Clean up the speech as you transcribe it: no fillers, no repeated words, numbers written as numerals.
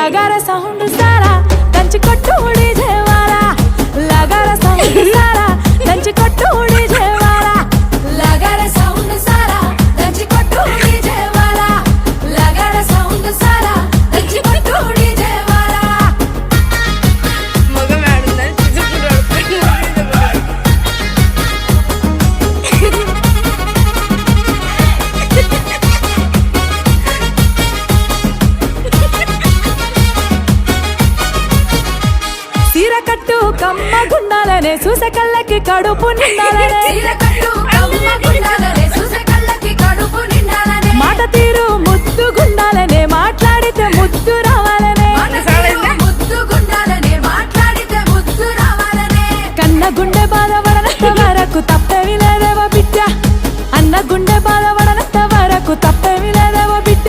లగార sound సారా దంచి కొట్టు DJ వాలా లగార sound సారా దంచి కొట్టు డీజే వాలా లగార సౌండ్ సారా దంచి కొట్టు డీజే వాలా లగార సౌండ్ సారా దంచి కొట్టు డీజే వాలా మగ మేడుందని సీర కట్టు కమ్మ గుండాలనే చూసే కళ్ళకి కడుపు నిండాలనే చీర కట్టు కమ్మ గుండాలనే చూసే కళ్ళకి కడుపు నిండాలనే మాట తీరు ముద్దు